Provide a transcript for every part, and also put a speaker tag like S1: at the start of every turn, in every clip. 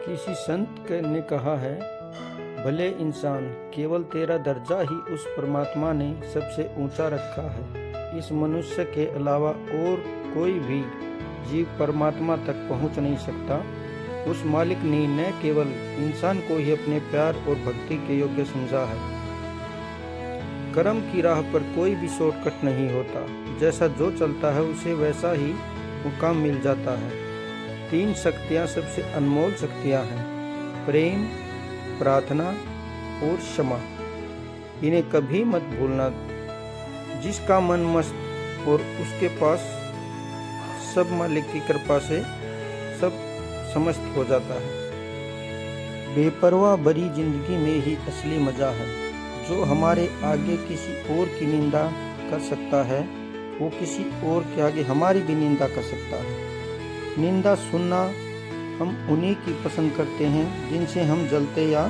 S1: किसी संत ने कहा है, भले इंसान, केवल तेरा दर्जा ही उस परमात्मा ने सबसे ऊंचा रखा है। इस मनुष्य के अलावा और कोई भी जीव परमात्मा तक पहुंच नहीं सकता। उस मालिक ने न केवल इंसान को ही अपने प्यार और भक्ति के योग्य समझा है। कर्म की राह पर कोई भी शॉर्टकट नहीं होता। जैसा जो चलता है उसे वैसा ही मुकाम मिल जाता है। 3 शक्तियाँ सबसे अनमोल शक्तियाँ हैं: प्रेम, प्रार्थना और क्षमा। इन्हें कभी मत भूलना। जिसका मन मस्त और उसके पास सब मालिक की कृपा से सब समस्त हो जाता है। बेपरवाह भरी जिंदगी में ही असली मजा है। जो हमारे आगे किसी और की निंदा कर सकता है, वो किसी और के आगे हमारी भी निंदा कर सकता है। निंदा सुनना हम उन्हीं की पसंद करते हैं जिनसे हम जलते या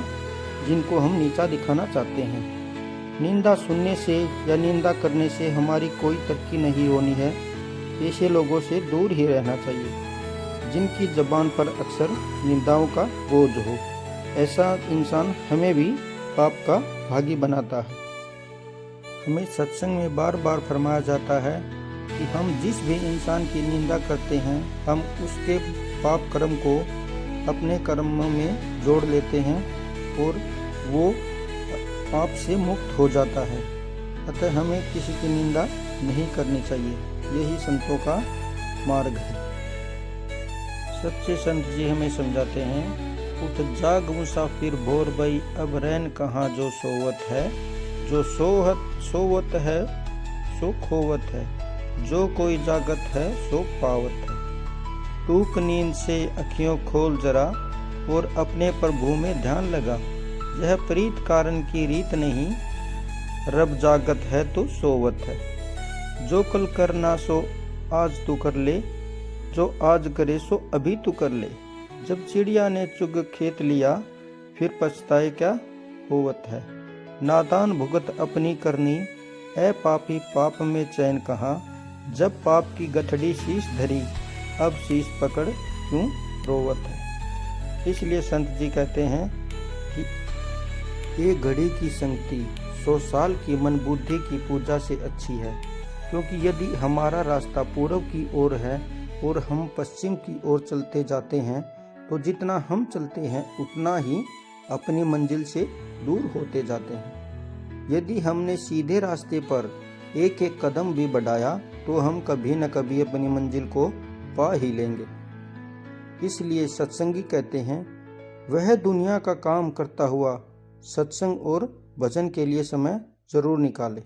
S1: जिनको हम नीचा दिखाना चाहते हैं। निंदा सुनने से या निंदा करने से हमारी कोई तरक्की नहीं होनी है। ऐसे लोगों से दूर ही रहना चाहिए जिनकी जबान पर अक्सर निंदाओं का बोझ हो। ऐसा इंसान हमें भी पाप का भागी बनाता है। हमें सत्संग में बार बार फरमाया जाता है कि हम जिस भी इंसान की निंदा करते हैं, हम उसके पाप कर्म को अपने कर्मों में जोड़ लेते हैं और वो पाप से मुक्त हो जाता है। अतः हमें किसी की निंदा नहीं करनी चाहिए। यही संतों का मार्ग है। सच्चे संत जी हमें समझाते हैं, उठ जाग मुसाफिर भोर भई, अब रैन कहाँ जो सोवत है। जो सोवत है सो खोवत है, जो कोई जागत है सो पावत है। टूक नींद से अखियों खोल जरा, और अपने प्रभु में ध्यान लगा। यह प्रीत कारण की रीत नहीं, रब जागत है तो सोवत है। जो कल करना सो आज तू कर ले, जो आज करे सो अभी तू कर ले। जब चिड़िया ने चुग खेत लिया, फिर पछताए क्या होवत है। नादान भुगत अपनी करनी, ऐ पापी पाप में चैन कहाँ। जब पाप की गठड़ी शीश धरी, अब शीश पकड़ क्यों रोवत है। इसलिए संत जी कहते हैं कि ये घड़ी की संगति 100 साल की मन बुद्धि की पूजा से अच्छी है। क्योंकि यदि हमारा रास्ता पूर्व की ओर है और हम पश्चिम की ओर चलते जाते हैं, तो जितना हम चलते हैं उतना ही अपनी मंजिल से दूर होते जाते हैं। यदि हमने सीधे रास्ते पर एक एक कदम भी बढ़ाया, तो हम कभी न कभी अपनी मंजिल को पा ही लेंगे। इसलिए सत्संगी कहते हैं, वह दुनिया का काम करता हुआ सत्संग और भजन के लिए समय जरूर निकाले।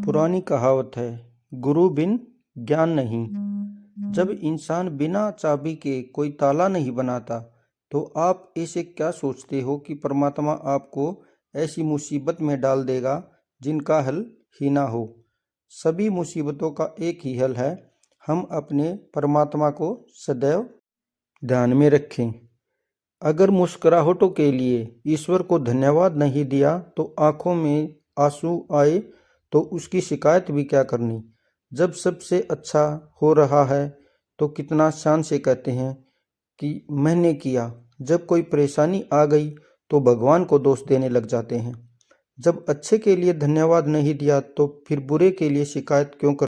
S1: पुरानी कहावत है, गुरु बिन ज्ञान नहीं। जब इंसान बिना चाबी के कोई ताला नहीं बनाता, तो आप ऐसे क्या सोचते हो कि परमात्मा आपको ऐसी मुसीबत में डाल देगा जिनका हल ही ना हो। सभी मुसीबतों का एक ही हल है, हम अपने परमात्मा को सदैव ध्यान में रखें। अगर मुस्कुराहटों के लिए ईश्वर को धन्यवाद नहीं दिया, तो आंखों में आंसू आए तो उसकी शिकायत भी क्या करनी। जब सबसे अच्छा हो रहा है तो कितना शान से कहते हैं कि मैंने किया। जब कोई परेशानी आ गई तो भगवान को दोष देने लग जाते हैं। जब अच्छे के लिए धन्यवाद नहीं दिया, तो फिर बुरे के लिए शिकायत क्यों कर